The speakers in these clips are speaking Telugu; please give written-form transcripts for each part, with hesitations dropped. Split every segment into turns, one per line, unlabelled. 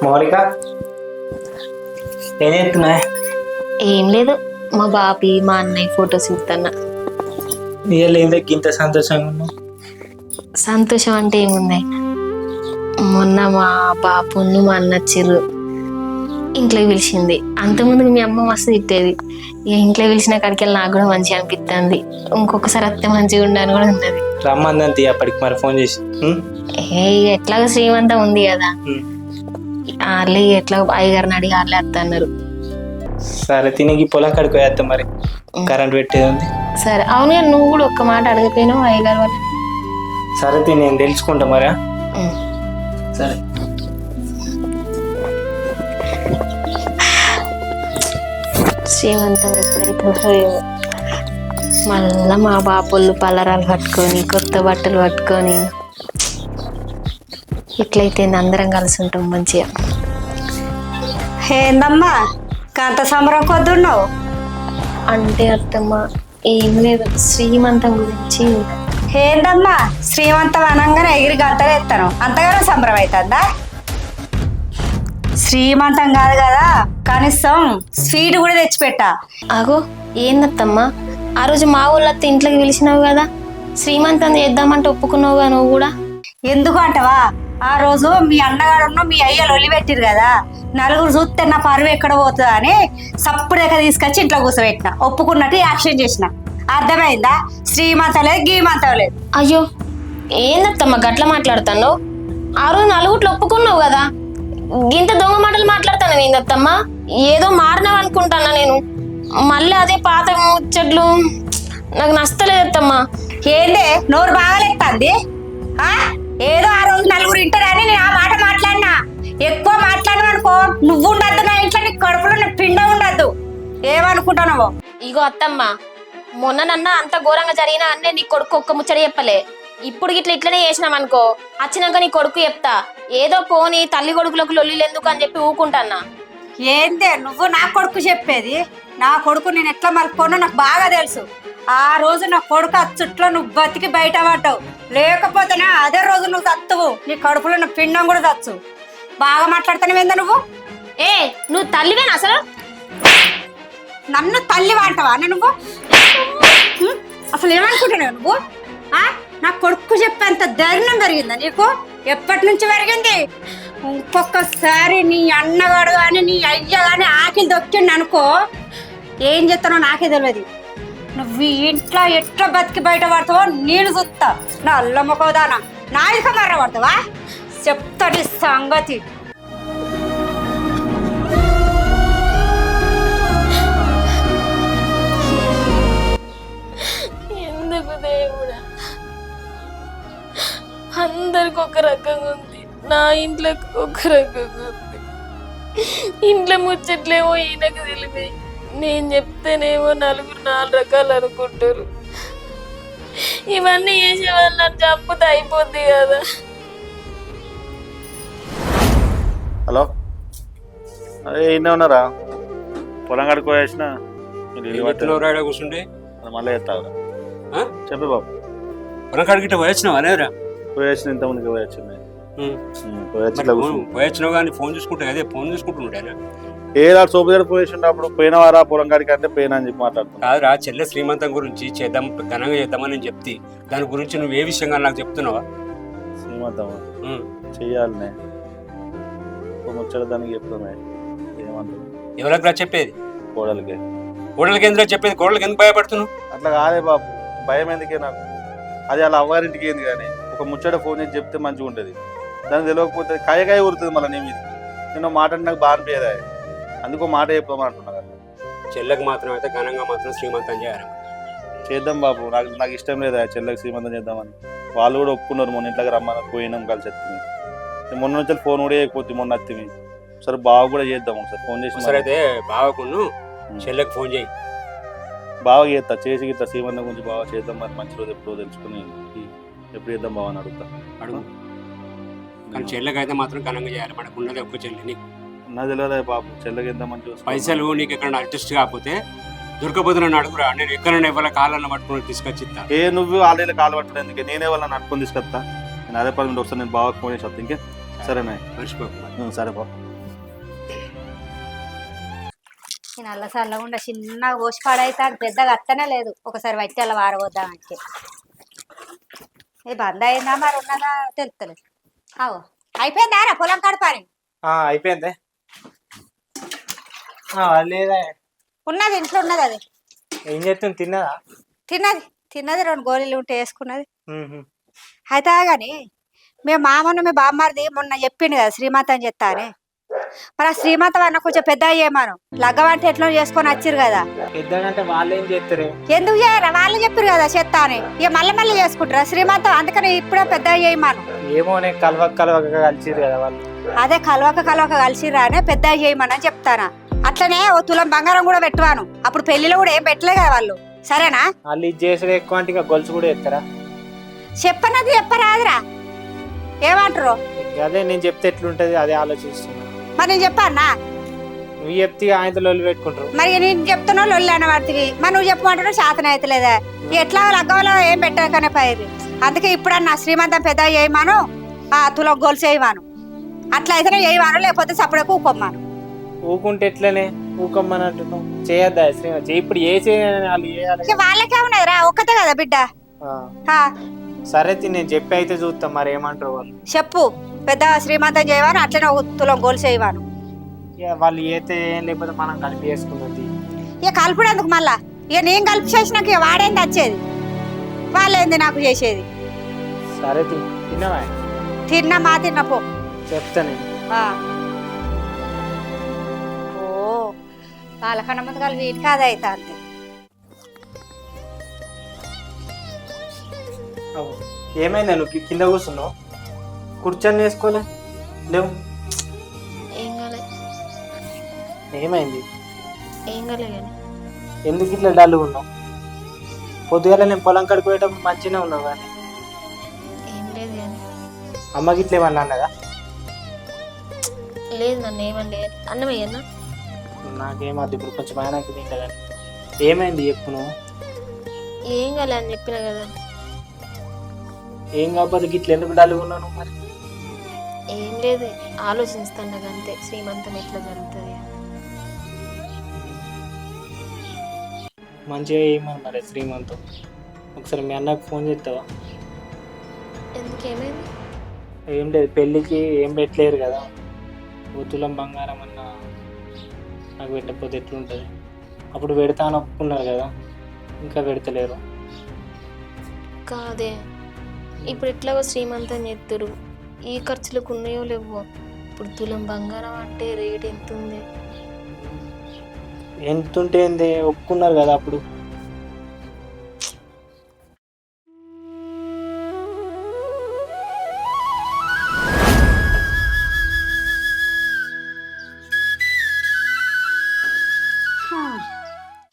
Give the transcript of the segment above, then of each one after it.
మౌనిక ఏం చేస్తున్నా?
ఏం లేదు, మా బాపి మా అన్నయ్య ఫొటోస్ చూస్తున్నా.
ఇవాళ ఏం దగ్గర ఇంత సంతోషంగా ఉన్నావు?
సంతోషం అంటే ఏముంది, మొన్న మా బాపును మా అన్న వచ్చిర్రు, ఇంట్లోకి పిలిచింది. అంతకుముందుకు మీ అమ్మ మస్తు తిట్టేది, ఇక ఇంట్లో పిలిచిన కాడికి వెళ్ళి నాకు కూడా మంచిగా అనిపిస్తుంది. ఇంకొకసారి అత్తే మంచిగా ఉండని కూడా ఉన్నది.
రమ్మందంతి అప్పటికి మరి ఫోన్ చేసి.
ఏ ఎట్లాగో శ్రీమంతం ఉంది కదా, వాళ్ళే ఎట్లా అయ్యగారిని అడిగి వాళ్ళే వస్తా అన్నారు.
సరే తినేకి పొలం కాడికి పోయేస్తా మరి, కరెంట్ పెట్టేది ఉంది.
సరే అవును, కానీ నువ్వు కూడా ఒక్క మాట అడగపోయినావు అయ్యగారు వాళ్ళు.
సరే తిని నేను తెలుసుకుంటా మరి. సరే
శ్రీమంతం ఎప్పుడైతే మళ్ళా మా బాపోళ్ళు పలరాలు పట్టుకొని కొత్త బట్టలు పట్టుకొని ఇట్లయితే అందరం కలిసి ఉంటాం మంచిగా.
ఏందమ్మా కాంత సంబరం కొద్దున్నావు?
అంటే అత్తమ్మ ఏం లేదు, శ్రీమంతం గురించి.
ఏందమ్మా శ్రీమంతం అనంగానే ఎగిరి గంటలు ఎత్తాను, అంతగానో సంబరం అవుతుందా? శ్రీమంతం కాదు కదా, కనీసం స్వీట్ కూడా తెచ్చిపెట్టా.
ఆగో ఏందత్తమ్మ, ఆ రోజు మా ఊళ్ళత్త ఇంట్లోకి పిలిచినావు కదా, శ్రీమంతం చేద్దామంటే ఒప్పుకున్నావుగా నువ్వు కూడా.
ఎందుకు అంటవా, ఆ రోజు మీ అన్నగారున్న మీ అయ్యలు ఒలిపెట్టిరు కదా, నలుగురు చూస్తే నా పరువు ఎక్కడ పోతుందా అని సప్పుడు దగ్గర తీసుకొచ్చి ఇంట్లో కూర్చోబెట్టిన, ఒప్పుకున్నట్టు యాక్షన్ చేసిన. అర్థమైందా? శ్రీమంతం లేదు గీమంతం లేదు.
అయ్యో ఏందత్తమ్మ గట్ల మాట్లాడుతాను, ఆ రోజు నలుగుట్లు ఒప్పుకున్నావు కదా, గింత దొంగ మాటలు మాట్లాడతాను ఏందత్తమ్మ? ఏదో మారినావు అనుకుంటానా నేను, మళ్ళీ అదే పాత ముచ్చట్లు నాకు నచ్చలేదత్తమ్మా.
ఏందే నోరు బాగాలేస్తుంది? ఏదో ఆ రోజు నలుగురు ఇంటారని నేను ఆ మాట మాట్లాడినా, ఎక్కువ మాట్లాడినా అనుకో నువ్వు ఉండద్దు నా ఇంట్లో, నీ కడుపులో పిండ ఉండద్దు. ఏమనుకుంటున్నావో?
ఇగో అత్తమ్మ, మొన్న నన్న అంత ఘోరంగా జరిగినా అన్నే నీ కొడుకు ఒక్క ముచ్చట చెప్పలే, ఇప్పుడు గిట్ల ఇట్లనే చేసినాం అనుకో వచ్చినాక నీ కొడుకు చెప్తా. ఏదో పోని తల్లి కొడుకులకు లొల్లిలు ఎందుకు అని చెప్పి ఊకుంటాన్నా.
ఏందే నువ్వు నా కొడుకు చెప్పేది? నా కొడుకు నేను ఎట్లా మలుపుకోనో నాకు బాగా తెలుసు. ఆ రోజు నా కొడుకు అచ్చుట్లో నువ్వు బతికి బయట పడ్డావు, లేకపోతేనే అదే రోజు నువ్వు తత్తువు, నీ కడుపులో నా పిండం కూడా తచ్చు. బాగా మాట్లాడుతాను ఏందా నువ్వు?
ఏ నువ్వు తల్లివేనా అసలు?
నన్ను తల్లి అంటావా నువ్వు? అసలు ఏమనుకుంటున్నావు నువ్వు? నా కొడుకు చెప్పేంత ధైర్యం పెరిగిందా నీకు? ఎప్పటి నుంచి పెరిగింది? ఇంకొకసారి నీ అన్నగాడు కానీ నీ అయ్య కానీ ఆకిలి దొక్కిండి అనుకో ఏం చెప్తానో నాకే తెలియదు. నువ్వు ఇంట్లో ఎట్లా బతికి బయట పడతావో నేను చూస్తా. నా అల్లమ్మకోదానా నా ఇక మర్ర పడతావా? చెప్తాడి సంగతి.
ఎందుకు దేవుడా, అందరికి ఒక రకంగా ఉంది, నా ఇంట్లో ఒక రకంగా ఉంది. ఇంట్లో ముచ్చట్లేమో ఈయనకు తెలిపాయి, నేను చెప్తేనేమో నలుగురు 4 రకాలు అనుకుంటారు. ఇవన్నీ చేసేవాళ్ళు నన్ను చంపుతే అయిపోద్ది కదా.
హలో, అదే ఇన్నే ఉన్నారా? పొలం కాడికి పోయేసిన
కూర్చుంటే
మళ్ళీ ఎత్తావురా చెప్పే బాబు.
పొలం కాడికి పోయొచ్చినావు అనేరా?
పోయేసిన ఇంతమందికి పోయొచ్చింది.
పోయొచ్చినావు కానీ ఫోన్ చూసుకుంటే అదే ఫోన్ చూసుకుంటుండేనా?
ఏదో సోపు దగ్గర పోయేసిండు. అప్పుడు పోయినవారా పొలం కాడికి అంటే పోయినా అని చెప్పి మాట్లాడుతున్నా.
కాదురా, చెల్లె శ్రీమంతం గురించి చేద్దాం ఘనంగా చేద్దామని నేను చెప్తే దాని గురించి నువ్వు ఏ విషయంగా నాకు చెప్తున్నావా?
శ్రీమంతం చెయ్యాలనే ముచ్చట దానికి చెప్తున్నా. ఏమంటారు?
ఎవరికి చెప్పేది?
కోడలికి.
కోడలికి ఎందుకు చెప్పేది? కోడలికి ఎందుకు భయపడుతున్నావు?
అట్లా కాదే బాబు, భయం ఎందుకే నాకు? అది అలా అవ్వారింటికి ఏంది కానీ ఒక ముచ్చట ఫోన్ చేసి చెప్తే మంచిగా ఉంటుంది. దానికి తెలియకపోతే కాయ ఊరుతుంది మళ్ళీ నీ మీద. నేను మాట అంటే నాకు బాగా అనిపించదా, అందుకో మాట చెప్తామని అంటున్నా కదా.
చెల్లెకి మాత్రం అయితే ఘనంగా మాత్రం శ్రీమంతం చేయాలి.
చేద్దాం బాబు, నాకు ఇష్టం లేదా చెల్లెకి శ్రీమంతం చేద్దామని. వాళ్ళు కూడా ఒప్పుకున్నారు. మొన్న ఇంట్లోకి రమ్మని పోయినాం కలిసి వస్తుంది. మొన్న నుంచి ఫోన్ కూడా చేయకపోతే మొన్న వస్తుంది. సరే బావ కూడా చేద్దాం ఒకసారి ఫోన్ చేసి.
సరే అయితే బావకును చెల్లెకి ఫోన్ చేయి.
బాగా చేస్తా, చేసి ఇట్లా శ్రీమంతం గురించి బాగా చేద్దాం, మరి మంచి రోజు ఎప్పుడో తెలుసుకుని ఎప్పుడు చేద్దాం బావ అని అడుగుతా.
అడుగు, కానీ చెల్లెకి అయితే మాత్రం ఘనంగా చేయాలి. మనకు ఉన్నది ఒక్క చెల్లిని.
నాకు తెలియదు బాబు, చెల్లెకి ఎంత మంచి
పైసలు నీకు ఎక్కడ అడ్జస్ట్ కాకపోతే దొరకపోతే నన్ను అడుగురా, నేను ఎక్కడైనా ఎవరి కాళ్ళన్న పట్టుకుని తీసుకొచ్చిస్తా.
నువ్వు ఆల్రెడీ కాలు పట్టడం ఎందుకే, నేనే వాళ్ళని నడుపుకొని తీసుకొస్తా. నేను అదే పని ఒకసారి నేను బాగా ఫోన్ చేసి వస్తా. ఇంకే సరేనా?
మర్చిపోకు.
సరే బాబు.
ఈ నల్ల చల్లకుండా చిన్నగా పోసి పాడైతే పెద్దగా అత్తనే లేదు. ఒకసారి బట్టి అలా వారబోద్దామంటే ఇది బంద్ అయిందా మరి ఉన్నదా తెలుస్తలేదు. అవు అయిపోయిందా రా పొలం కడపాని?
అయిపోయింది. లేదా
ఉన్నది ఇంట్లో ఉన్నది. అది
ఏం చేస్తుంది? తిన్నదా?
తిన్నది 2 గోళీలు ఉంటే వేసుకున్నది. అయితే కానీ మేము మామూలు మీ బామ్మది మొన్న చెప్పిండు కదా శ్రీమంతం అని చెప్తా అని. మరి ఆ శ్రీమంతం అన్న కొంచెం పెద్ద అయ్యేమాను లగ్గం అంటే ఎట్లా చేసుకొని వచ్చిరు కదా.
పెద్దగంటే వాళ్ళు ఏం చేస్తారు?
ఎందుకు చేయరా? వాళ్ళు చెప్పారు కదా చెత్త అని. ఇక మళ్ళీ చేసుకుంటారా శ్రీమంతం? అందుకని ఇప్పుడే పెద్ద అయ్యేమాను.
ఏమో నేను కలవక కలిసిరు కదా వాళ్ళు.
అదే కలవక కలిసిరా అనే పెద్ద అయ్యేయమని చెప్తానా. అట్లనే ఓ తులం బంగారం కూడా పెట్టువాను. అప్పుడు పెళ్లిలో కూడా ఏం పెట్టలే కదా వాళ్ళు. సరేనా?
వాళ్ళు ఇది చేసే ఎక్కువ అంటే ఇక గొలుసు కూడా ఎత్తారా?
చెప్పనది చెప్పరాదురా. ఏమంటారు?
అదే నేను చెప్తే ఎట్లుంటది అదే ఆలోచిస్తున్నా.
మరి నేను చెప్పానా?
నువ్వు చెప్తే ఆయనతో లొల్లి పెట్టుకుంటారు.
మరి నేను చెప్తున్నా లొల్లి అన్న వాటివి. మరి నువ్వు చెప్పమంటున్నావు శాతం అవుతలేదా? ఎట్లా లగ్గంలో ఏం పెట్టకనే పైరు. అందుకే ఇప్పుడన్నా శ్రీమంతం పెద్ద చేయమాను, ఆ తులం గొలుసు వేయమాను. అట్లా అయితేనే చేయమాను, లేకపోతే సపరేట్ ఊకొమ్మాను.
ఊకుంటే ఎట్లనే ఊకమ్మని అంటున్నావు? చేయొద్దా శ్రీమంతం? ఇప్పుడు ఏ చేయాలి? వాళ్ళు చేయాలి.
వాళ్ళకే ఉన్నదిరా, ఒక్కతే కదా బిడ్డ.
సరే నేను చెప్పి అయితే చూస్తాం. మరి ఏమంటారు వాళ్ళు?
చెప్పు. పెద్ద శ్రీమంతం చేయవాను, అట్లనే తులం గోల్స్ చేయవాను.
వాళ్ళు అయితే ఏం లేకపోతే మనం కలిపి చేసుకున్నది.
ఇక కలుపుడేందుకు మళ్ళా? ఇక నేను కలిపి చేసినాక ఇక వాడేంది వచ్చేది? వాళ్ళేంది నాకు చేసేది?
సరే తిన్నావా?
తిన్నమా తిన్నపో
చెప్తా నేను.
ఓ వాళ్ళకన్నా ముందు కలిపి వీటికి అది అవుతా అంతే.
ఏమైందా? నువ్వు కింద కూర్చున్నావు, కూర్చొని వేసుకోలే లేవు.
ఏం కాలే.
ఏమైంది?
ఏం కాలే కానీ
ఎందుకు ఇట్లా డల్గా ఉన్నావు? పొద్దుగాల నేను పొలం కడుకోయేటప్పుడు మంచిగానే ఉన్నావు కానీ.
ఏం లేదు కానీ.
అమ్మకి ఇట్లా ఏమన్నా అన్నదా?
లేదు నన్ను ఏమండి. అన్నం అయ్యన్నా
నాకేమద్దు ఇప్పుడు కొంచెం ఆయనకి తింటా కానీ. ఏమైంది చెప్పు నువ్వు.
ఏం కాలే అని చెప్పినా కదా.
ఏం కాకపోతే గిట్ల ఎందుకు డల్గా ఉన్నాను మరి?
ఏం లేదు, ఆలోచిస్తాను అంతే. శ్రీమంతం ఎట్లా జరుగుతుంది?
మంచిగా ఏమని మరి శ్రీమంతం? ఒకసారి మీ అన్నకు ఫోన్ చేస్తావా?
ఎందుకు ఏమైంది?
ఏం లేదు, పెళ్ళికి ఏం పెట్టలేరు కదా. తులం బంగారం అన్న నాకు పెట్టకపోతే ఎట్లుంటుంది? అప్పుడు పెడతాను ఒప్పుకున్నారు కదా, ఇంకా పెడతలేరు.
కాదే, ఇప్పుడు ఎట్లాగో శ్రీమంతం చేస్తారు. ఈ ఖర్చులకు ఉన్నాయో లేవో. ఇప్పుడు తులం బంగారం అంటే రేట్ ఎంత ఉంది?
ఎంత ఉంటే ఏంది? ఒప్పుకున్నారు కదా అప్పుడు.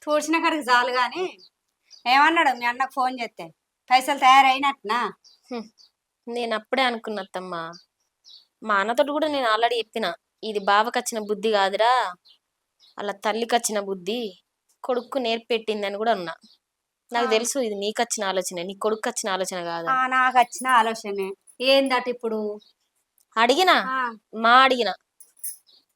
తోడ్చిన కాడికి చాలు కానీ ఏమన్నాడు మీ అన్నకు ఫోన్ చేస్తే? పైసలు తయారైనట్టునా?
నేను అప్పుడే అనుకున్నత్తమ్మా. మా అన్నతోటి కూడా నేను ఆల్రెడీ చెప్పిన, ఇది బావకు వచ్చిన బుద్ధి కాదురా, అలా తల్లికి వచ్చిన బుద్ధి, కొడుకు నేర్పెట్టింది అని కూడా అన్నా. నాకు తెలుసు ఇది నీకు వచ్చిన ఆలోచన, నీ కొడుకు వచ్చిన ఆలోచన కాదు.
నాకు వచ్చిన ఆలోచనే. ఏందట ఇప్పుడు?
అడిగినా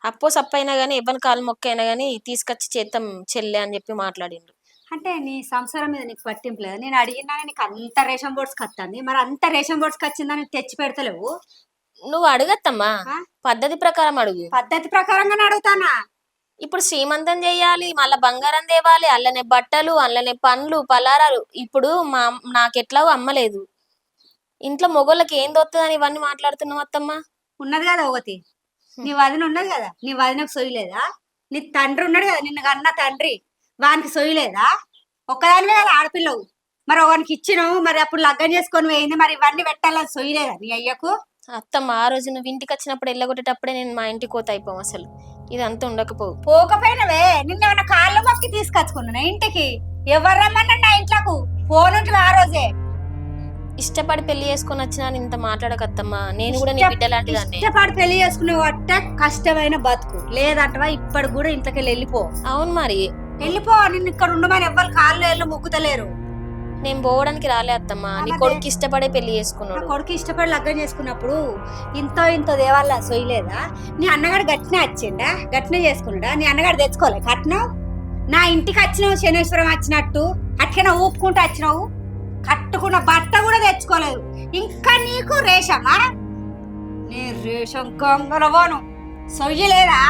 అప్పో సప్పైనా గానీ ఎవరి కాలు మొక్క అయినా గానీ తీసుకొచ్చి చేద్దాం చెల్లె అని చెప్పి మాట్లాడిండు.
అంటే నీ సంసారం మీద నీకు పట్టింపు లేదా? నేను అడిగినా నీకు అంత రేషన్ బోర్డ్స్కి వస్తుంది, మరి అంత రేషన్ బోర్డ్స్కి వచ్చిందని తెచ్చి పెడతలేవు.
నువ్వు అడగత్తమ్మా, పద్ధతి ప్రకారం అడుగు.
పద్ధతి ప్రకారంగానే అడుగుతానా.
ఇప్పుడు శ్రీమంతం చెయ్యాలి, మళ్ళా బంగారం తేవాలి, అల్లనే బట్టలు, అల్లనే పండ్లు పలారాలు. ఇప్పుడు నాకెట్లాగో అమ్మలేదు, ఇంట్లో మొగోళ్ళకి ఏం దొరుకుతుందని ఇవన్నీ మాట్లాడుతున్నావు అత్తమ్మా.
ఉన్నది కదా ఒకటి, నీ వదిన ఉన్నది కదా, నీ వదినకు సొయ్యలేదా? నీ తండ్రి ఉన్నాడు కదా, నిన్ను కన్న తండ్రి, వానికి సొయ్యలేదా? ఒక్కదానివే కదా ఆడపిల్లవు, మరి ఒకనికి ఇచ్చినావు, మరి అప్పుడు లగ్గం చేసుకొని పోయింది, మరి ఇవన్నీ పెట్టాలని సొయ్యలేదా నీ అయ్యకు?
అత్తమ్మ ఆ రోజు నువ్వు ఇంటికి వచ్చినప్పుడు ఎల్లగొట్టేటప్పుడే నేను మా ఇంటికి పోతా అయిపోం. అసలు ఇదంతా ఉండకపోవు.
పోకపోయినవే, నిన్నేమన్నా కాళ్ళు మొక్కి తీసుకొచ్చుకున్నా ఇంటికి? ఎవరు రమ్మన్నా నా ఇంట్లోకు పోనుంటివి ఆ రోజే.
ఇష్టపడి పెళ్లి చేసుకొని వచ్చినా ఇంత మాట్లాడకత్తమ్మా. నేను కూడా నీ బిడ్డ లాంటిదాన్ని.
ఇష్టపడి పెళ్లి చేసుకునే వట్ట కష్టమైన బతుకు లేదంటవా? ఇప్పటి కూడా ఇంట్లోకి వెళ్ళిపో.
అవును మరి
వెళ్ళిపో. నిన్ను ఇక్కడ ఉండమని ఎవ్వరు కాళ్ళు ఏళ్ళు మొక్కుతలేరు.
నేను పోవడానికి రాలే అత్తమ్మా. నీ కొడుకు ఇష్టపడే పెళ్లి చేసుకున్నాడు.
కొడుకు ఇష్టపడి లగ్గం చేసుకున్నప్పుడు ఇంతో దేవాళ్ళ సొయ్యలేదా? నీ అన్నగాడు గట్టినే వచ్చిండా, గట్టినే చేసుకున్నాడా? నీ అన్నగాడు తెచ్చుకోలే కట్నం? నా ఇంటికి వచ్చినావు శనేశ్వరం వచ్చినట్టు అట్లనే ఊపుకుంటూ వచ్చినావు. కట్టుకున్న బట్ట కూడా తెచ్చుకోలేదు. ఇంకా నీకు రేషమా? నీ రేషం గంగలవాను సొయ్యలేదా?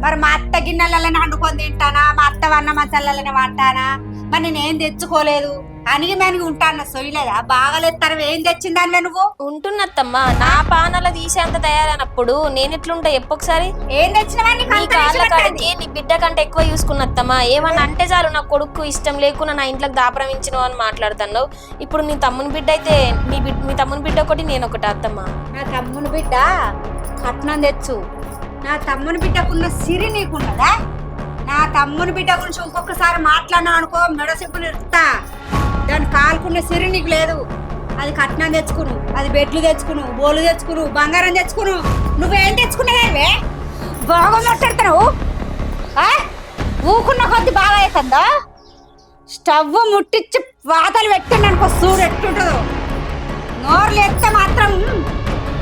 మరి మా అత్త గిన్నెలలోనే వండుకొని తింటానా, మా అత్త వన్న మసాలలోనే వంటానా? మరి నేనేం తెచ్చుకోలేదు, అనిగి మనకి ఉంటాను. సొయ్యలేదా? బాగాలేదు. ఏం తెచ్చిందానిలే నువ్వు?
ఉంటున్నత్తమ్మా, నా పానాల తీసేంత తయారైనప్పుడు నేను ఎట్లుంటా ఎప్పొకసారి.
ఏం తెచ్చినవా? నీకు
నీ
అంత
కాళ్ళ
రేషం
కాడికి
ఎక్కడిది?
నీ బిడ్డ కంటే ఎక్కువ చూసుకున్నత్తమ్మా. ఏమన్నా అంటే చాలు నా కొడుకు ఇష్టం లేకుండా నా ఇంట్లోకి దాపరమించినావు అని మాట్లాడుతున్నావు. ఇప్పుడు నీ తమ్ముని బిడ్డ అయితే మీ తమ్ముని బిడ్డ ఒకటి నేను ఒకటి అత్తమ్మా.
నా తమ్ముని బిడ్డ కట్నం తెచ్చు. నా తమ్ముని బిడ్డకున్న సిరి నీకున్నదా? నా తమ్ముని బిడ్డ గురించి ఇంకొకసారి మాట్లాడినా అనుకో మెడ సిప్పులు ఇస్తా. దాని కాలుకున్న సిరి నీకు లేదు. అది కట్నం తెచ్చుకును, అది బెడ్లు తెచ్చుకును, బోలు తెచ్చుకును, బంగారం తెచ్చుకును. నువ్వేం తెచ్చుకునేదేవే? బాగా మాట్లాడుతున్నావు. ఊకున్న కొద్ది బాగా అవుతుందా? స్టవ్ ముట్టించి వాతలు పెట్టండి అనుకో, చూడు ఎట్టుంటుందో. నోర్లు ఎత్తే మాత్రం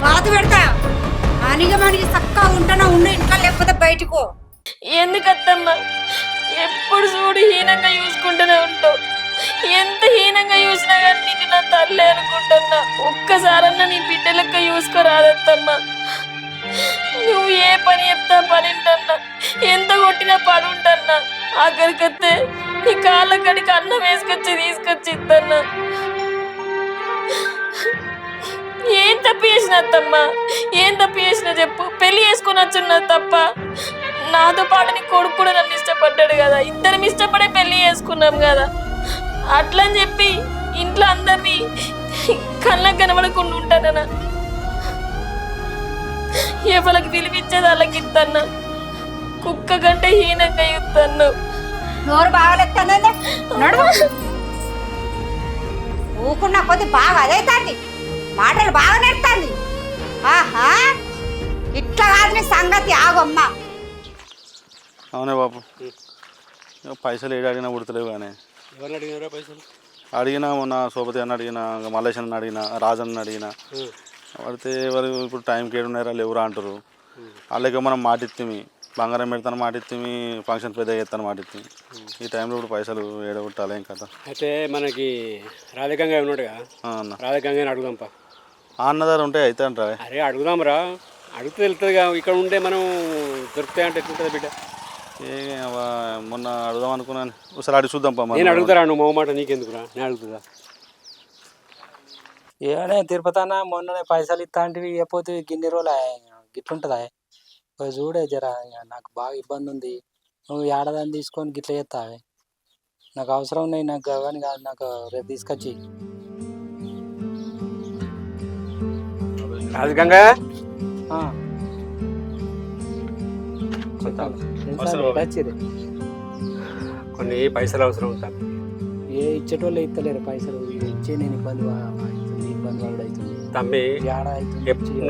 వాత పెడతా. అనిగా మనకి చక్కగా ఉంటానా ఉండు ఇంట్లో, లేకపోతే బయటకు.
ఎందుకత్తమ్మా ఎప్పుడు చూడు హీనంగా చూసుకుంటూనే ఉంటావు? ఎంత హీనంగా చూసినా కానీ నీకు నా తల్లి అనుకుంటున్నా. ఒక్కసారన్నా నీ బిడ్డ లెక్క చూసుకోరాదత్తమ్మా. నువ్వు ఏ పని చెప్తా పనింటన్నా, ఎంత కొట్టినా పని ఉంటన్నా. ఆఖరికత్తే నీ కాళ్ళ కడికి అన్నం వేసుకొచ్చి తీసుకొచ్చి ఇద్దన్నా. ఏం తప్పు చేసిన అత్తమ్మా? ఏం తప్పు చేసినా చెప్పు. పెళ్లి చేసుకుని వచ్చున్నా తప్ప? నాతో పాటు నీ కొడుకు కూడా నన్ను ఇష్టపడ్డాడు కదా, ఇద్దరం ఇష్టపడే పెళ్లి చేసుకున్నాం కదా. అట్లని చెప్పి ఇంట్లో అందరినీ కళ్ళకు కనబడకుండా ఉంటానన్నా. ఎవరికి పిలిపించేది వాళ్ళకి ఇస్తాను. కుక్క కంటే హీనంగా ఇస్తాను.
నోరు బాగాలేస్తానండి. నడువు. ఊకున్న కొద్ది బాగా అదైతాంది, మాటలు బాగా నెడతాంది. ఆహా, ఇట్లా కాదు నీ సంగతి. ఆగమ్మా.
అవునే బాబు, పైసలు ఏడు అడిగినా ఉడతలేవు. కానీ
ఎవరిని అడిగినారా పైసలు?
అడిగినా మొన్న సోపతి అని అడిగినా, మల్లేశన్ అడిగినా, రాజన్ అడిగినా. పడితే ఎవరు ఇప్పుడు టైంకి ఏడున్నారా లేవురా అంటారు. వాళ్ళకి మనం మాటిత్తిమి, బంగారం పెడతాను మాటిత్తిమి, ఫంక్షన్ పెద్ద చేస్తాను మాటిత్తిమి. ఈ టైంలో ఇప్పుడు పైసలు ఏడగొట్టాలి ఏం కదా.
అయితే మనకి రాధికంగా ఉన్నాడుగా,
అన్న
రాధికంగా అడుగుదాంపా.
అన్నదారు ఉంటే అయితే అంటారా?
అరే అడుగుదాంరా, అడిగితే వెళ్తుందిగా. ఇక్కడ ఉంటే మనం దొరుకుతాయంటే ఎట్లుంటుంది బిడ్డ?
ఏ మొన్న అడుగుదాం అనుకున్నాను, ఒకసారి అడిగి చూద్దాం.
నేను అడుగుతారా? నువ్వు మొహమాట నీకెందుకురా, నేను అడుగుతుందా?
ఏమనే తిరుపతి అన్న మొన్ననే పైసలు ఇస్తా అంటే ఇవ్వకపోతే గిన్ని రోజులు గిట్లుంటుందా? చూడే జరా, నాకు బాగా ఇబ్బంది ఉంది. నువ్వు ఏడాదాన్ని తీసుకొని గిట్ల చేస్తావే. నాకు అవసరం ఉన్నాయి, నాకు కానీ కాదు, నాకు రేపు తీసుకొచ్చి.
రాధికంగా కొన్ని పైసలు అవసరం ఉంటాను.
ఏ ఇచ్చేటోళ్ళు ఇస్తలేరు పైసలు. ఇచ్చే నేను ఇబ్బంది ఇబ్బంది కూడా అవుతుంది
తమ్మి.
ఏడా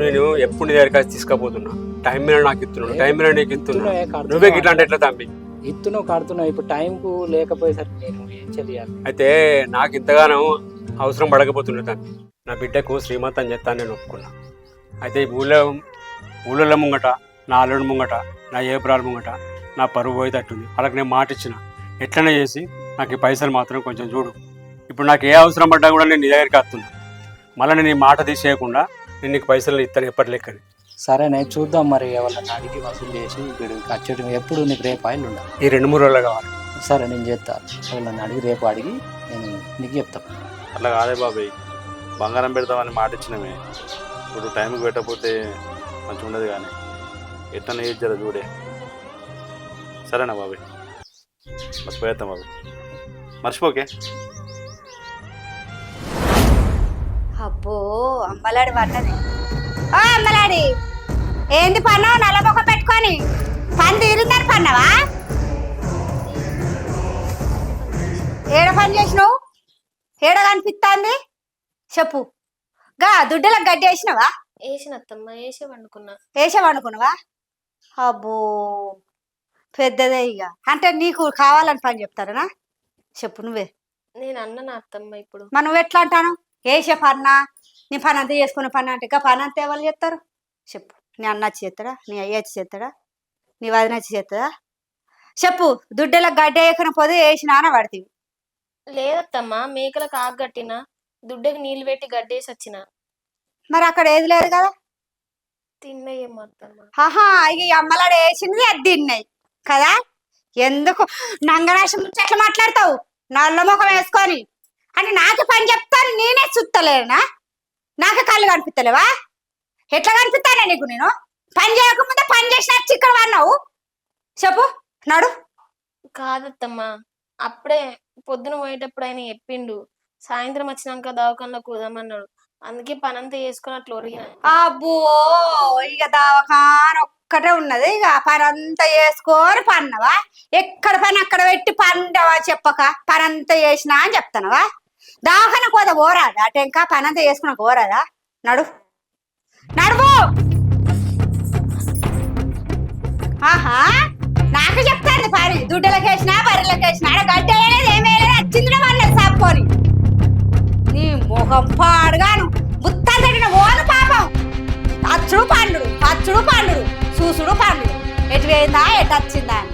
నేను ఎప్పుడు నీ దగ్గర తీసుకుపోతున్నా, టైం మీద నాకు ఇస్తున్నాను, టైం మీద నీకు ఇస్తున్నా. నువ్వే ఇట్లా అంటే ఎట్లా తమ్మి?
ఇస్తున్నావు కడుతున్నావు, ఇప్పుడు టైంకు లేకపోయేసరికి నేను ఏం చెయ్యాలి?
అయితే నాకు ఇంతగానో అవసరం పడకపోతున్నా తమ్మి. నా బిడ్డకు శ్రీమంతం చేస్తాను నేను ఒప్పుకున్నా. అయితే ఈ ఊళ్ళో ముంగట, నా అల్లుడి ముంగట, నా ఏప్రాల ముంగట నా పరువు పోయేటట్టుంది. వాళ్ళకి నేను మాట ఇచ్చిన, ఎట్లనే చేసి నాకు ఈ పైసలు మాత్రం కొంచెం చూడు. ఇప్పుడు నాకు ఏ అవసరం పడ్డా కూడా నేను నీ దగ్గరికి వస్తున్నా. మళ్ళీ నేను ఈ మాట తీసేయకుండా నేను నీకు పైసలు ఇస్తాను ఎప్పటి లెక్కని.
సరేనే చూద్దాం. మరి ఎవరిని అడిగి వసూలు చేసి ఖర్చు ఎప్పుడు నీకు రేపు ఆయిల్ ఉండాలి.
ఈ 2-3 రోజులు కావాలి.
సరే నేను చేస్తాను. ఎవరిని అడిగి రేపు అడిగి నేను నీకు చెప్తాను.
అట్లా కాదే బాబాయ్, బంగారం పెడతామని మాట ఇచ్చినమే. ఇప్పుడు టైంకి పెట్టకపోతే మంచిగా ఉండదు. కానీ ఎట్లా ఏది జర చూడే. సరేనా బాబాయ్? మర్చిపోయేద్దాం బాబాయ్, మర్చిపోకే.
అబ్బో, అమ్మలాడి పడ్డది. ఓ అమ్మలాడి, ఏంది పన్నావు నల్లబొక్క పెట్టుకొని? పని తీరిందని పన్నావా? ఏడ పని చేసినావు? ఏడ కనిపిస్తాంది చెప్పు. గా దుడ్డలకు గడ్డి వేసినవా?
వేసినత్తమ్మ, వేసే వండుకున్నా.
వేసావనుకున్నావా? అబ్బో పెద్దదే. ఇక అంటే నీకు కావాలని పని చెప్తారనా? చెప్పు నువ్వే.
నేను అన్న అత్తమ్మ ఇప్పుడు.
మరి నువ్వు ఎట్లా అంటాను? వేసే పన్నా, నీ పని అంతా చేసుకునే పని అంటే ఇక పని అంతా ఎవరు చేస్తారు చెప్పు? నీ అన్న వచ్చి చేస్తాడా? నీ అయ్య వచ్చి చేస్తాడా? నీ వదిన వచ్చి చేస్తుందా? చెప్పు దుడ్డెల గడ్డ వేయకుండా పోతే వేసిన అని పడుతుంది.
లేదత్తమ్మా, మేకలకు ఆకు కట్టిన, దుడ్డకి నీళ్లు పెట్టి గడ్డేసి వచ్చిన.
మరి అక్కడ ఏది లేదు కదా.
తిన్నయేమో అత్తమ్మ.
ఆహా ఇక ఈ అమ్మలాడు వేసింది అది తిన్నాయి కదా. ఎందుకు నంగరాశం ఎట్లా మాట్లాడతావు నల్ల ముఖం వేసుకొని? అంటే నాకు పని చెప్తాను నేనే చూస్తలేనా? నాకు కళ్ళు కనిపిస్తలేవా? ఎట్లా కనిపిస్తానా నీకు? నేను పని చేయకముందే పని చేసిన చిక్కడ అన్నావు. చెప్పు నాడు.
కాదత్తమ్మా, అప్పుడే పొద్దున పోయేటప్పుడు ఆయన చెప్పిండు, సాయంత్రం వచ్చినాక దవాఖానలో కూదామన్నాడు. అందుకే పనంతా చేసుకుని అట్లా ఒరిగిన.
అబ్బో ఇక దవాఖాన ఒక్కటే ఉన్నది, ఇక పని అంతా చేసుకొని పన్నవా? ఎక్కడ పని అక్కడ పెట్టి పండవా? చెప్పక పని అంతా చేసినా అని చెప్తానవా? దవాఖాన కోద పోరాదా? అటు ఇంకా పని అంతా చేసుకున్నా పోరాదా? నడు నడువు. ఆహా నాకు చెప్తాను పని. దుడ్డలకేసినా బర్రెలకేసినా గడ్డ వేయలేదు ఏమేయలేదు, వచ్చింది వాళ్ళని సాపుకొని. నీ ముఖం పాడుగాను బుత్తాలు తగిన ఓను పాపం. అచ్చుడు పండుడు చూసుడు పండుడు ఎటు వేయిందా ఎటు వచ్చిందా అని.